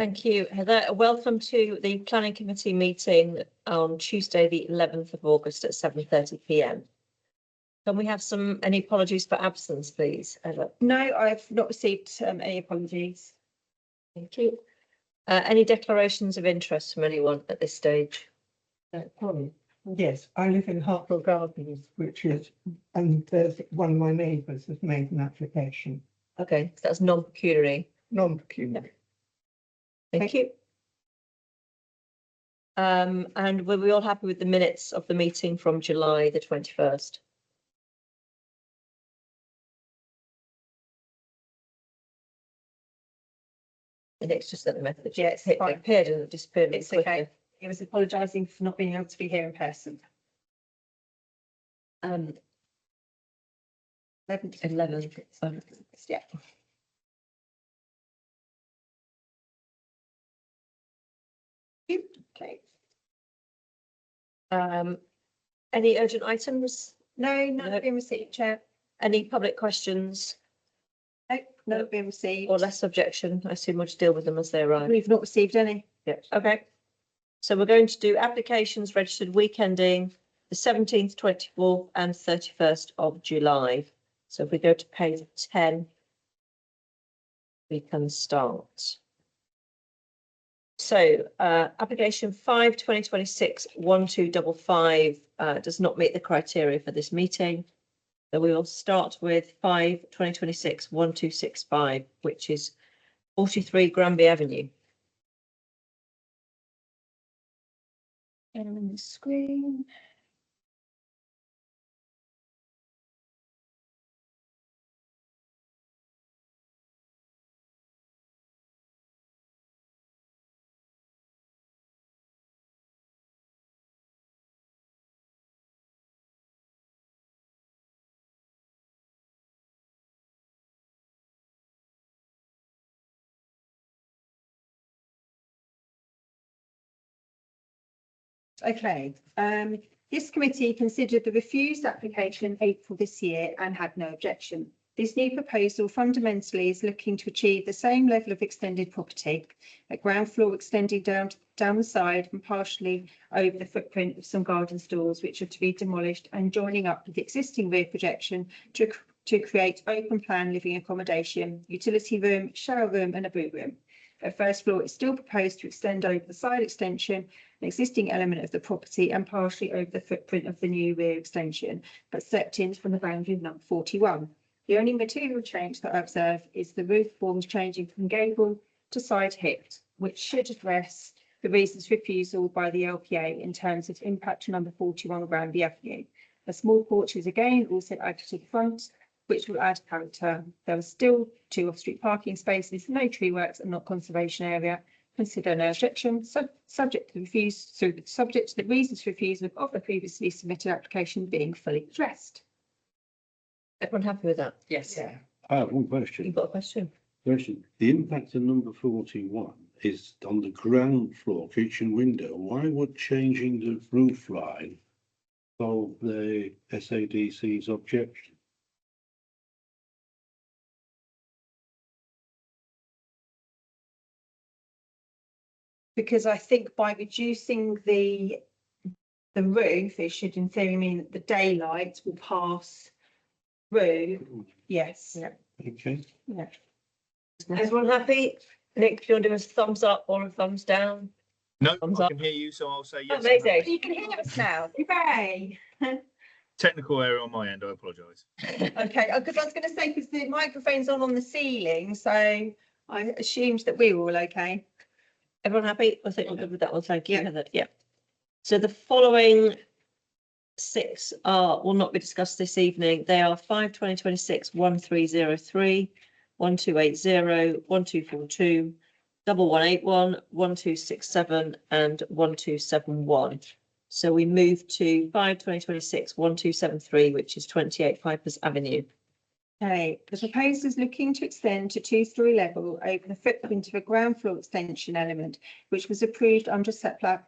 Thank you, Heather. Welcome to the Planning Committee meeting on Tuesday, the 11th of August at 7:30 p.m. Can we have any apologies for absence, please, Heather? No, I've not received any apologies. Thank you. Any declarations of interest from anyone at this stage? Yes, I live in Hartwell Gardens, and there's one of my neighbours has made an application, Okay, so that's non-pecuniary. non-pecuniary. Thank you. And were we all happy with the minutes of the meeting from July the 21st? And it's just that the method. Yeah, it's it fine. appeared and it disappeared. It's okay. It was apologising for not being able to be here in person. 11. Yeah. Okay. Any urgent items? No, none No. have been received, Chair. Any public questions No, none have been received. or less objection? I assume we'll just deal with them as they arrive. We've not received any. Yeah, okay. So we're going to do applications registered weekending the 17th, 24th and 31st of July. So if we go to page 10, we can start. So application 5/2026-1255 does not meet the criteria for this meeting. So we will start with 5/2026-1265, which is 43 Granby Avenue. On the screen. Okay, this committee considered the refused application in April this year and had no objection. This new proposal fundamentally is looking to achieve the same level of extended property, a ground floor extending down the side and partially over the footprint of some garden stalls which are to be demolished, and joining up with the existing rear projection to create open plan living accommodation, utility room, shower room and a boot room. A first floor is still proposed to extend over the side extension, an existing element of the property, and partially over the footprint of the new rear extension, but stepped in from the boundary of number 41. The only material change that I observe is the roof forms changing from gable to side hipped, which should address the reasons for refusal by the LPA in terms of impact to number 41 Granby Avenue. A small porch is again also added to the front, which will add character. There are still 2 off-street parking spaces, no tree works and not conservation area. Consider no objection, subject to the reasons for refusal of the previously submitted application being fully addressed. Everyone happy with that? Yes. Yeah. I have one question. You've got a question? The impact of number 41 is on the ground floor kitchen window. Why would changing the roof line solve the SADC's objection? Because I think by reducing the roof, it should in theory mean that the daylight will pass through. Yes. Yeah. Okay. Yeah. Everyone happy? Nick, do you want to do a thumbs up or a thumbs down? No, Thumbs I up. can hear you, so I'll say yes. Amazing. You can hear us now. Hooray. Technical error on my end, I apologise. Okay, because I was going to say, because the microphone's on the ceiling, so I assumed that we were all okay. Everyone happy? I think we're good with that one. Thank you, Yeah. Heather. Yeah. So the following 6 will not be discussed this evening. They are 5/2026-1303, 1280, 1242, 1181, 1267 and 1271. So we move to 5/2026-1273, which is 28 Pipers Avenue. Okay, the proposal is looking to extend to 2-story level over the footprint of a ground floor extension element, which was approved under separate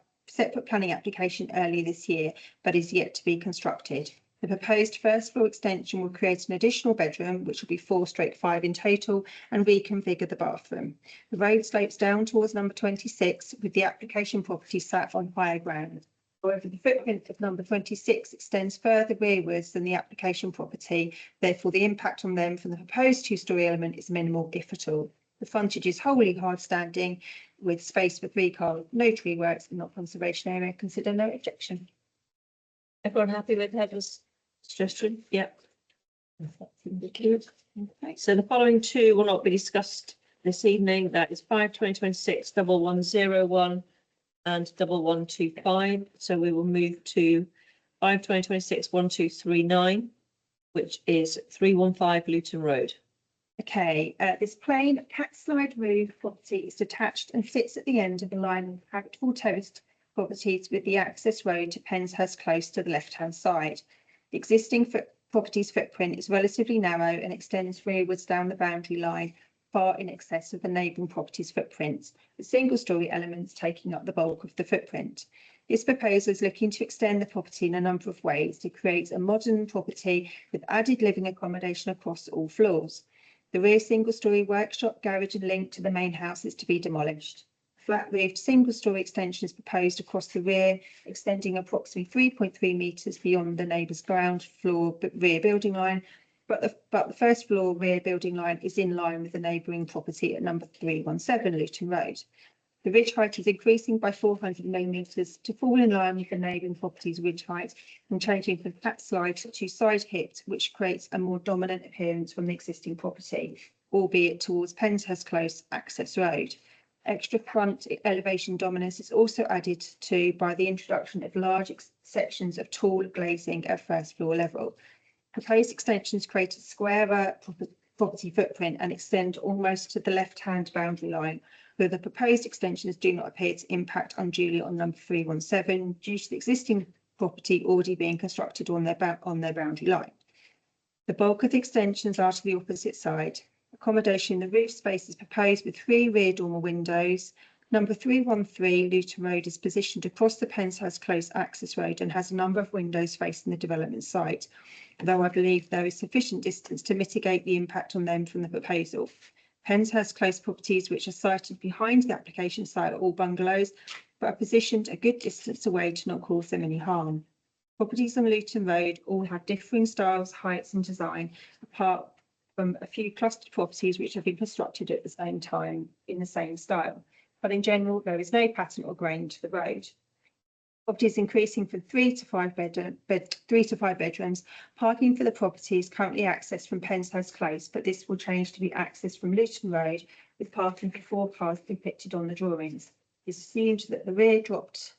planning application earlier this year, but is yet to be constructed. The proposed first floor extension will create an additional bedroom, which will be 4/5 in total, and reconfigure the bathroom. The road slopes down towards number 26, with the application property sat on higher ground. However, the footprint of number 26 extends further rearwards than the application property. Therefore, the impact on them from the proposed two-storey element is minimal, if at all. The frontage is wholly hard standing, with space for 3 cars, no tree works, and not conservation area. Consider no objection. Everyone happy with Heather's suggestion? Yep. Okay. So the following two will not be discussed this evening. That is 5/2026 1101 and 1125. So we will move to 5/2026 1239, which is 315 Luton Road. Okay, this plain cat slide roof property is detached and sits at the end of the line of habitable terraced properties with the access road to Penshurst Close to the left-hand side. The existing property's footprint is relatively narrow and extends rearwards down the boundary line, far in excess of the neighbouring property's footprints, with single-storey elements taking up the bulk of the footprint. This proposal is looking to extend the property in a number of ways to create a modern property with added living accommodation across all floors. The rear single-storey workshop, garage and link to the main house is to be demolished. Flat-roofed single-storey extension is proposed across the rear, extending approximately 3.3 metres beyond the neighbour's ground floor rear building line, but the first floor rear building line is in line with the neighbouring property at number 317 Luton Road. The ridge height is increasing by 400 millimetres to fall in line with the neighbouring property's ridge height and changing from flat slide to side hipped, which creates a more dominant appearance from the existing property, albeit towards Penshurst Close access road. Extra front elevation dominance is also added to by the introduction of large sections of tall glazing at first floor level. Proposed extensions create a squarer property footprint and extend almost to the left-hand boundary line, though the proposed extensions do not appear to impact unduly on number 317 due to the existing property already being constructed on their boundary line. The bulk of the extensions are to the opposite side. Accommodation in the roof space is proposed with 3 rear dormer windows. Number 313 Luton Road is positioned across the Penshurst Close access road and has a number of windows facing the development site, though I believe there is sufficient distance to mitigate the impact on them from the proposal. Penshurst Close properties, which are sited behind the application site, are all bungalows, but are positioned a good distance away to not cause them any harm. Properties on Luton Road all have differing styles, heights and design, apart from a few clustered properties which have been constructed at the same time in the same style. But in general, there is no pattern or grain to the road. Properties increasing from 3 to 5 bedrooms. Parking for the property is currently accessed from Penshurst Close, but this will change to be accessed from Luton Road, with parking for 4 cars depicted on the drawings. It's assumed that the rear dropped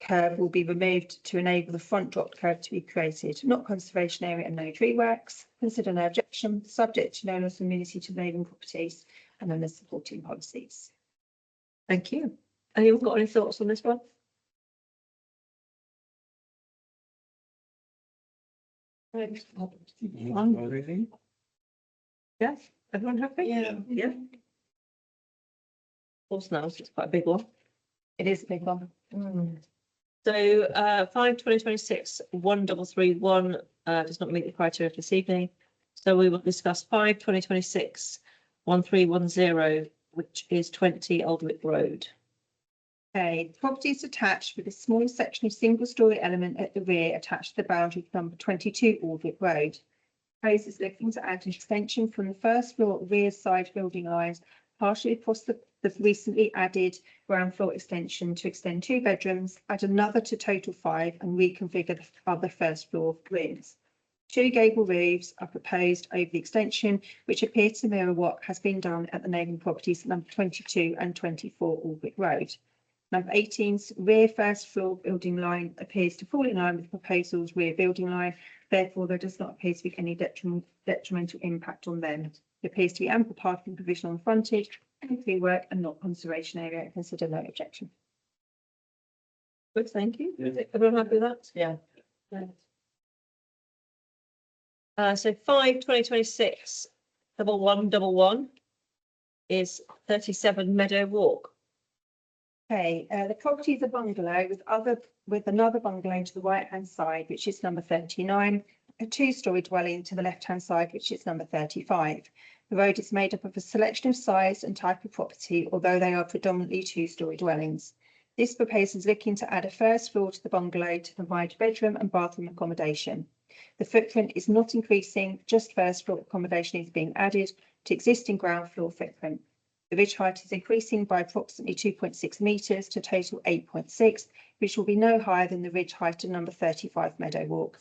curb will be removed to enable the front dropped curb to be created. Not conservation area and no tree works. Consider no objection, subject to no loss of immunity to neighbouring properties, and then the supporting policies. Thank you. Anyone got any thoughts on this one? Really? Yes, everyone happy? Yeah. Yeah. Horse now, it's quite a big one. It is a big one. So 5/2026 1331 does not meet the criteria for this evening. So we will discuss 5/2026 1310, which is 20 Aldwick Road. Okay, the property is attached with a small section of single-storey element at the rear attached to the boundary of number 22 Aldwick Road. Proposed is looking to add an extension from the first floor rear side building lines, partially across the recently added ground floor extension to extend 2 bedrooms, add another to total 5, and reconfigure the other first floor rooms. 2 gable roofs are proposed over the extension, which appear to mirror what has been done at the neighbouring properties number 22 and 24 Aldwick Road. Number 18's rear first floor building line appears to fall in line with the proposal's rear building line. Therefore, there does not appear to be any detrimental impact on them. There appears to be ample parking provision on the frontage, tree work and not conservation area. Consider no objection. Good, thank you. Yeah. Everyone happy with that? Yeah. So 5/2026 1111 is 37 Meadow Walk. Okay, the property is a bungalow with other with another bungalow to the right-hand side, which is number 39, a two-storey dwelling to the left-hand side, which is number 35. The road is made up of a selection of size and type of property, although they are predominantly two-storey dwellings. This proposal is looking to add a first floor to the bungalow to provide bedroom and bathroom accommodation. The footprint is not increasing, just first floor accommodation is being added to existing ground floor footprint. The ridge height is increasing by approximately 2.6 metres to total 8.6, which will be no higher than the ridge height of number 35 Meadow Walk.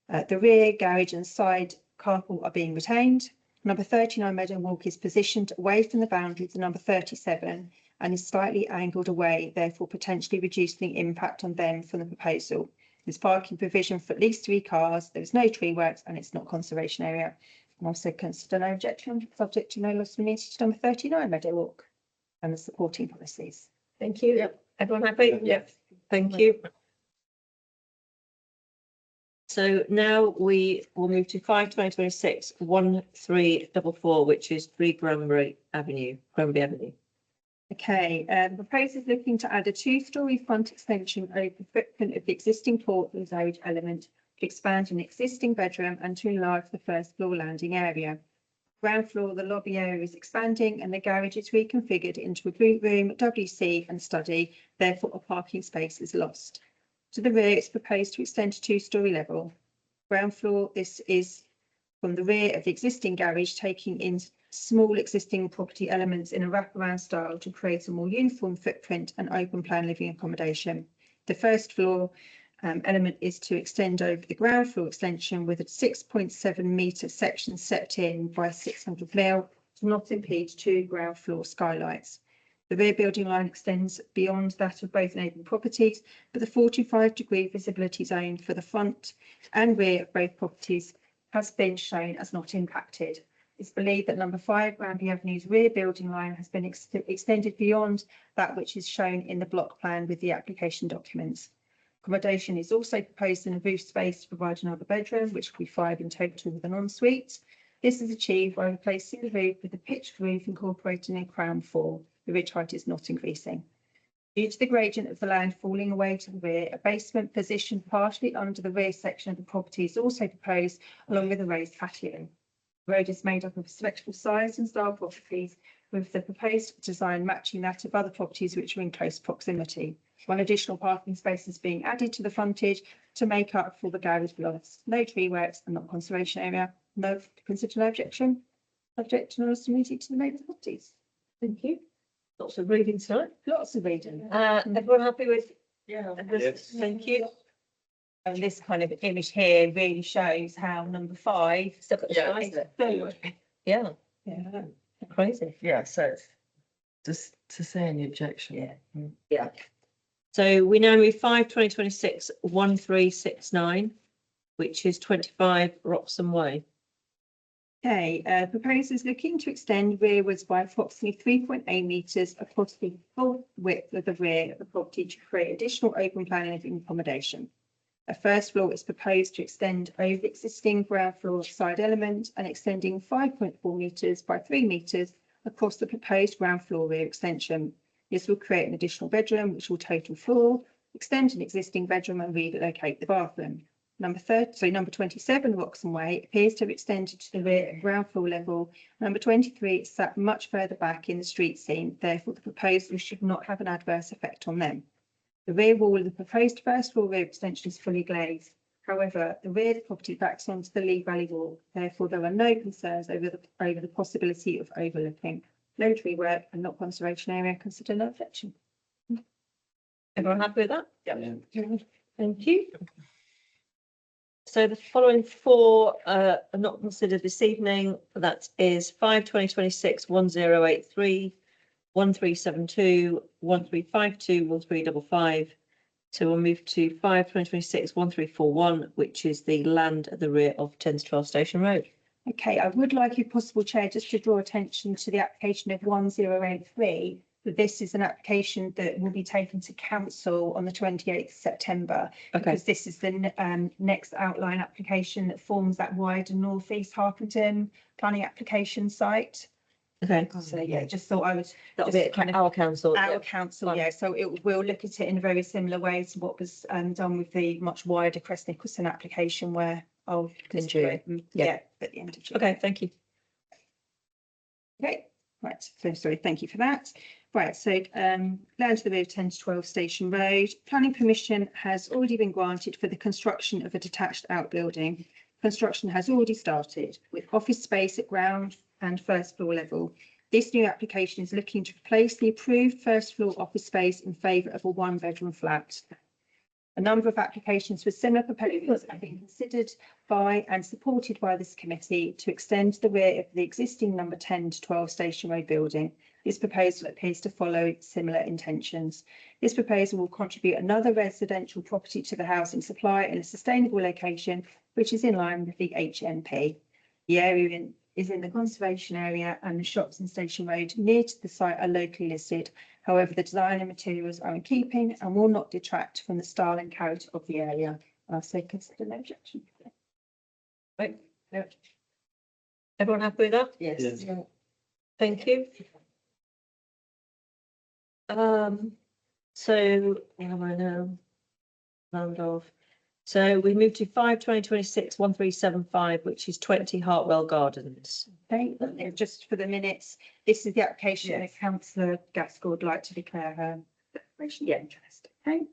The rear, garage and side carpool are being retained. Number 39 Meadow Walk is positioned away from the boundaries of number 37 and is slightly angled away, therefore potentially reducing the impact on them from the proposal. There's parking provision for at least 3 cars, there is no tree works and it's not conservation area. And also consider no objection, subject to no loss of immunity to number 39 Meadow Walk and the supporting policies. Thank you. Yep. Everyone happy? Yep. Thank you. So now we will move to 5/2026 1344, which is 3 Granbury Avenue. Okay, the proposal is looking to add a 2-storey front extension over the footprint of the existing Portland Road element to expand an existing bedroom and to enlarge the first floor landing area. Ground floor, the lobby area is expanding and the garage is reconfigured into a boot room, WC and study, therefore a parking space is lost. To the rear, it's proposed to extend to 2-storey level. Ground floor, this is from the rear of the existing garage, taking in small existing property elements in a wraparound style to create a more uniform footprint and open plan living accommodation. The first floor element is to extend over the ground floor extension with a 6.7 metre section set in by 600 mil to not impede 2 ground floor skylights. The rear building line extends beyond that of both neighbouring properties, but the 45-degree visibility zone for the front and rear of both properties has been shown as not impacted. It's believed that number 5 Granby Avenue's rear building line has been extended beyond that which is shown in the block plan with the application documents. Accommodation is also proposed in a roof space to provide another bedroom, which will be 5 in total with an ensuite. This is achieved by replacing the roof with a pitched roof incorporating a crown fall. The ridge height is not increasing. Due to the gradient of the land falling away to the rear, a basement positioned partially under the rear section of the property is also proposed, along with a raised patio. The road is made up of a selection of size and style properties, with the proposed design matching that of other properties which are in close proximity. 1 additional parking space is being added to the frontage to make up for the garage lots. No tree works and not conservation area. No, consider no objection. Subject to notice immunity to the neighbour's properties. Thank you. Lots of reading tonight. Lots of reading. Everyone happy with? Yeah. This? Thank you. And this kind of image here really shows how number 5. Still got the Yeah. size there. So, Yeah, yeah. crazy. Yeah, so just to say any objection. Yeah. Yeah. So we now move 5/2026 1369, which is 25 Roxham Way. Okay, proposers looking to extend rearwards by approximately 3.8 metres across the full width of the rear of the property to create additional open plan living accommodation. A first floor is proposed to extend over the existing ground floor side element and extending 5.4 metres by 3 metres across the proposed ground floor rear extension. This will create an additional bedroom, which will total 4, extend an existing bedroom and relocate the bathroom. Number 27 Roxham Way appears to have extended to the rear at ground floor level. Number 23 is sat much further back in the street scene, therefore the proposal should not have an adverse effect on them. The rear wall of the proposed first floor rear extension is fully glazed. However, the rear of the property backs onto the Lee Valley wall, therefore there are no concerns over the possibility of overlooking. No tree work and not conservation area, consider no objection. Everyone happy with that? Yeah. Thank you. So the following 4 are not considered this evening. That is 5/2026 1083, 1372, 1352, 1355. So we'll move to 5/2026 1341, which is the land at the rear of 10 to 12 Station Road. Okay, I would like, if possible, Chair, just to draw attention to the application of 1083. That this is an application that will be taken to council on the 28th September. Okay. Because this is the next outline application that forms that wider North East Harpenden planning application site. Okay, So yeah, just thought I would, that'll just be kind of our council. our yeah. council, fine. yeah, so we'll look at it in a very similar way to what was done with the much wider Crest Nicholson application where I'll. In June. Yeah. Yeah, at the end of June. Okay, thank you. Okay, right, so sorry, thank you for that. Right, so land to the rear of 10 to 12 Station Road. Planning permission has already been granted for the construction of a detached outbuilding. Construction has already started with office space at ground and first floor level. This new application is looking to replace the approved first floor office space in favour of a one-bedroom flat. A number of applications for similar proposals have been considered by and supported by this committee to extend the rear of the existing number 10 to 12 Station Road building. This proposal appears to follow similar intentions. This proposal will contribute another residential property to the housing supply in a sustainable location, which is in line with the HNP. The area is in the conservation area and the shops in Station Road near to the site are locally listed. However, the design and materials are in keeping and will not detract from the style and character of the area. So consider no objection. Right. Yeah. Everyone happy with that? Yes. Yeah. Thank you. So, where am I now? Round off. So we move to 5/2026/1375, which is 20 Hartwell Gardens. Okay, just for the minutes, this is the application that councillor Gaskell would like to declare her declaration of interest. Okay.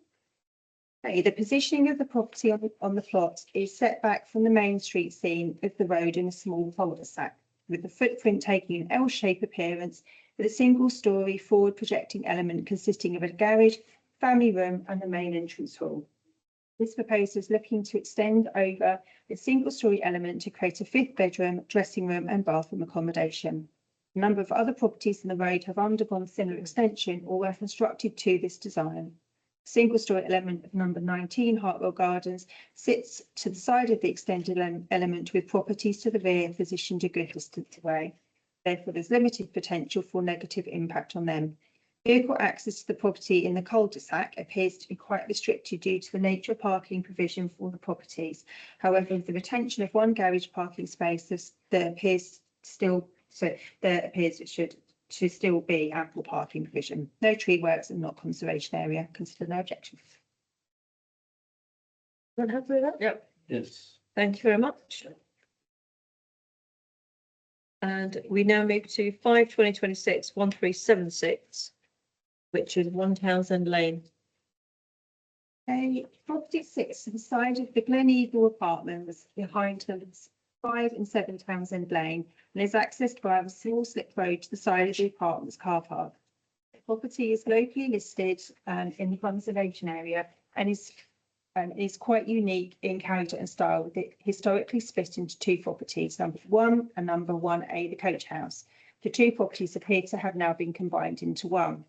Okay, the positioning of the property on the plot is set back from the main street scene of the road in a small cul-de-sac, with the footprint taking an L-shaped appearance with a single-storey forward projecting element consisting of a garage, family room and the main entrance hall. This proposal is looking to extend over a single-storey element to create a fifth bedroom, dressing room and bathroom accommodation. A number of other properties in the road have undergone similar extension or were constructed to this design. A single-storey element of number 19 Hartwell Gardens sits to the side of the extended element with properties to the rear positioned a good distance away. Therefore, there's limited potential for negative impact on them. Vehicle access to the property in the cul-de-sac appears to be quite restricted due to the nature of parking provision for the properties. However, with the retention of one garage parking space, there appears to still be ample parking provision. No tree works and not conservation area. Consider no objection. Everyone happy with that? Yep. Yes. Thank you very much. And we now move to 5/2026/1376, which is 1 Townsend Lane. Property sits to the side of the Glen Eagle Apartments behind numbers 5 and 7 Townsend Lane and is accessed via a small slip road to the side of the apartment's car park. The property is locally listed in the conservation area and is quite unique in character and style, with it historically split into two properties, number 1 and number 1A, the coach house. The two properties appear to have now been combined into one.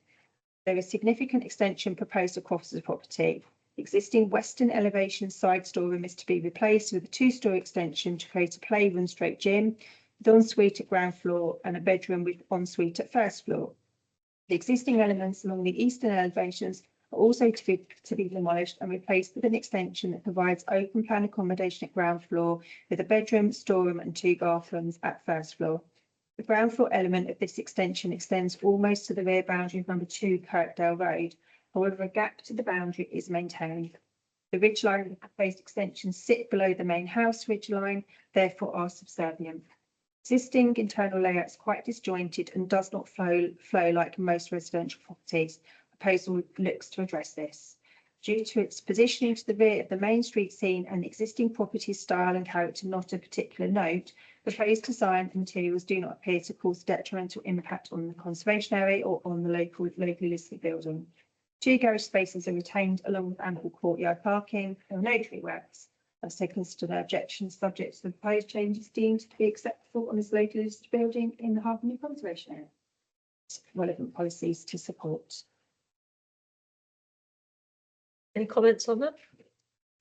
There is significant extension proposed across the property. The existing western elevation side storeroom is to be replaced with a 2-storey extension to create a playroom stroke gym, with ensuite at ground floor and a bedroom with ensuite at first floor. The existing elements along the eastern elevations are also to be demolished and replaced with an extension that provides open plan accommodation at ground floor with a bedroom, storeroom and 2 bathrooms at first floor. The ground floor element of this extension extends almost to the rear boundary of number 2 Kirkdale Road. However, a gap to the boundary is maintained. The ridgeline of the proposed extensions sit below the main house ridgeline, therefore are subservient. Existing internal layout is quite disjointed and does not flow like most residential properties. Proposal looks to address this. Due to its positioning to the rear of the main street scene and the existing property's style and character not of particular note, proposed design and materials do not appear to cause detrimental impact on the conservation area or on the locally listed building. 2 garage spaces are retained along with ample courtyard parking. There are no tree works. As taken to no objections, subject to the proposed changes deemed to be acceptable on this locally listed building in the Hartlepool conservation area. Relevant policies to support. Any comments on that?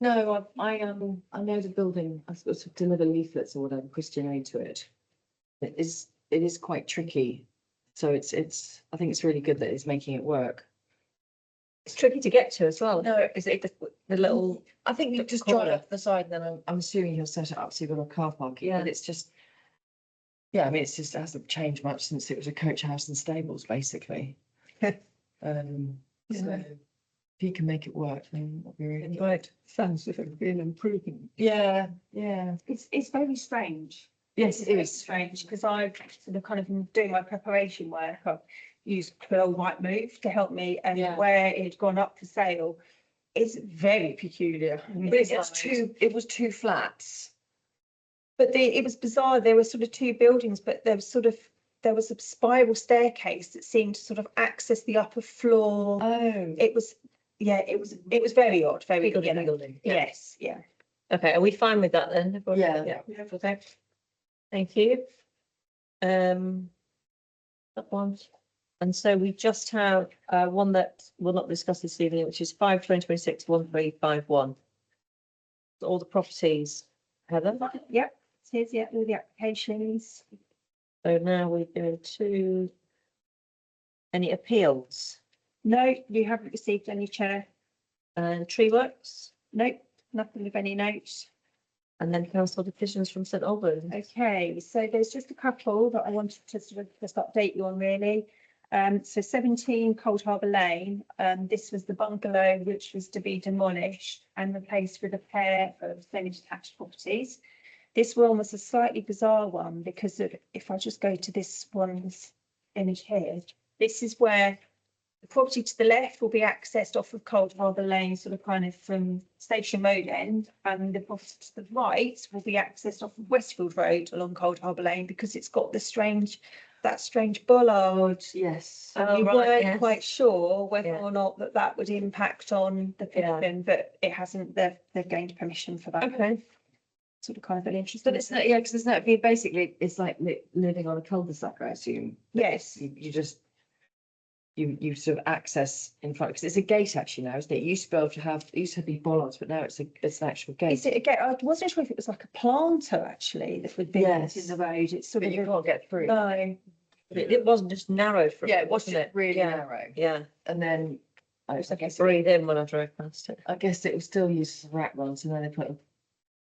No, I know the building, I sort of deliver leaflets or whatever, Christian aid to it. It is quite tricky. So I think it's really good that it's making it work. It's tricky to get to as well. No. Is it the little? I think you The just drive corner. up the side and then I'm assuming you'll set it up so you've got a car parking, Yeah. but it's just, Yeah, I mean, it's just, it hasn't changed much since it was a coach house and stables, basically. So if you can make it work, then that'd be really good. Right, sounds as if it'd be an improvement. Yeah, yeah. It's very strange. Yes, It's it very is. strange because I've sort of kind of doing my preparation work. I've used Quill Rightmove to help me, and Yeah. where it had gone up for sale is very peculiar. But it was two flats. But it was bizarre. There were sort of two buildings, but there was a spiral staircase that seemed to sort of access the upper floor. Oh. It was very odd, very, Higgledy you know, piggledy, yeah. yes, yeah. Okay, are we fine with that then? Everyone? Yeah. Yeah, okay. Thank you. That one. And so we just have one that we'll not discuss this evening, which is 5/2026/1351. All the properties, Heather. Yep, it is, yeah, all the applications. So now we're going to any appeals No, you haven't received any, Chair. and tree works, Nope, nothing of any note. and then council decisions from St Albans. Okay, so there's just a couple that I wanted to sort of just update you on really. So 17 Cold Harbour Lane, this was the bungalow which was to be demolished and replaced with a pair of semi-detached properties. This one was a slightly bizarre one because if I just go to this one's image here, this is where the property to the left will be accessed off of Cold Harbour Lane, sort of kind of from Station Road end, and the property to the right will be accessed off of Westfield Road along Cold Harbour Lane because it's got that strange bollard. Yes. And Oh, we right, weren't yes. quite sure whether Yeah. or not that would impact on the Yeah. permission, but it hasn't. They've gained permission for that. Okay. Sort of kind of an interesting. But it's not, yeah, because there's no, I mean, basically, it's like living on a cul-de-sac, I assume. Yes. You just, you sort of access in front, because it's a gate actually now, isn't it? It used to be able to have, it used to be bollards, but now it's an actual gate. Is it again? I wasn't sure if it was like a planter actually that would be in Yes. the road. It's sort But of you can't get through. no. It wasn't just narrow for. Yeah, it wasn't really Yeah. narrow. Yeah, And then I I guess, breathe in when I drove past it. I guess it was still used as a rat run, so then they put a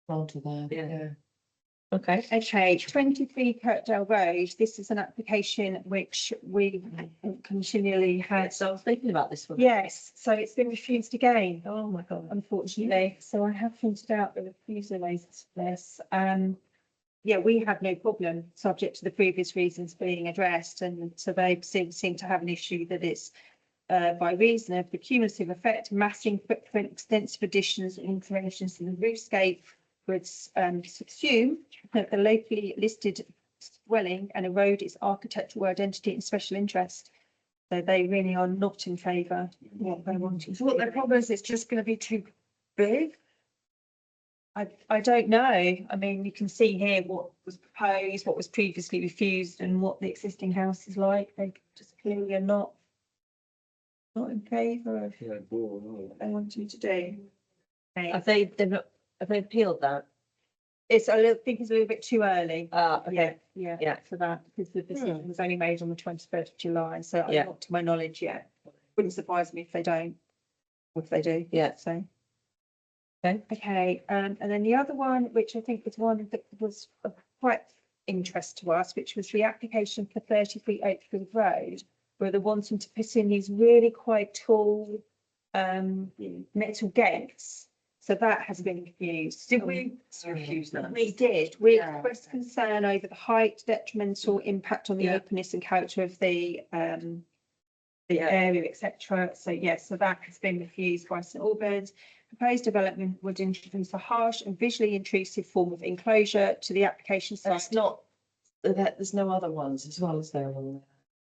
planter there. Yeah. Okay. Okay, 23 Kirkdale Road. This is an application which we continually had. So I was thinking about this one. Yes, so it's been refused again, Oh, my God. unfortunately. So I have printed out the refusal notice for this. Yeah, we have no problem, subject to the previous reasons being addressed, and so they seem to have an issue that it's by reason of the cumulative effect, massing footprint, extensive additions and alterations to the roofscape would subsume that the locally listed dwelling and erode its architectural identity and special interest. So they really are not in favour of what they wanted. So what their problem is, it's just gonna be too big? I don't know. I mean, you can see here what was proposed, what was previously refused, and what the existing house is like. They just clearly are not in favour of what they want you to do. Okay. Have they appealed that? I think it's a little bit too early. Okay. Yeah, for that, because the decision was only made on the 23rd of July, so Yeah. not to my knowledge yet. Wouldn't surprise me if they don't, or if they do. Yeah. So. Okay. Okay, and then the other one, which I think was one that was of quite interest to us, which was the application for 33 Oakfield Road, where they're wanting to put in these really quite tall metal gates. So that has been refused. Did we refuse that? We did. We Yeah. expressed concern over the height, detrimental impact on the Yeah. openness and character of the Yeah. area, etc. So yes, so that has been refused by St Albans. Proposed development would introduce a harsh and visually intrusive form of enclosure to the application That's site. not, there's no other ones as well as there on there.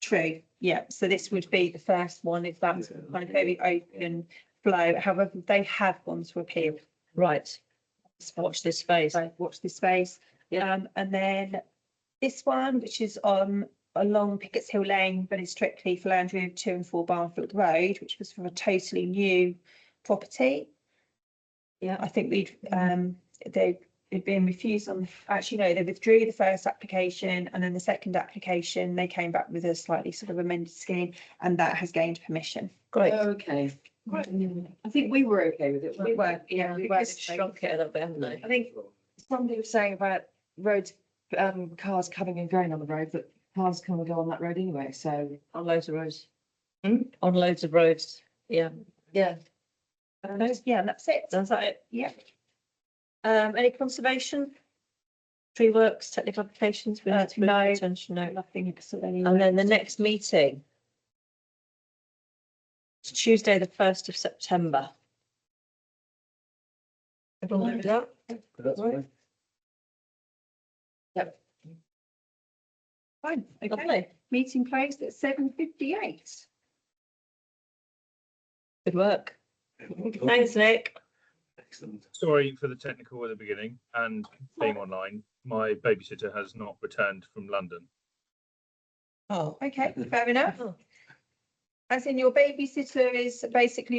True, yeah. So this would be the first one if that's kind of very open flow. However, they have gone to appeal. Right. Watch this space. So watch this space. Yeah. And then this one, which is along Pickett's Hill Lane, but it's strictly for Land Road 2 and 4 Barnfield Road, which was for a totally new property. Yeah. I think they'd been refused on, actually, no, they withdrew the first application, and then the second application, they came back with a slightly sort of amended scheme, and that has gained permission. Great. Okay. I think we were okay with it. We were, yeah, we They were. just shrunk it a little bit, haven't they? I think somebody was saying about roads cars coming and going on the road, but cars come and go on that road anyway, so. On loads of roads. Hmm? On loads of roads, yeah. Yeah. Yeah, that's it. Is that it? Yeah. Any conservation? Tree works, technical applications, we need to move no. attention, no. Nothing of any. And then the next meeting. It's Tuesday, the 1st of September. Everyone know that? That's Right. Yep. Fine, okay. Lovely. Meeting closed at 7:58. Good work. Thanks, Nick. Excellent. Sorry for the technical at the beginning and being online. My babysitter has not returned from London. Oh. Okay, fair enough. Oh. As in your babysitter is basically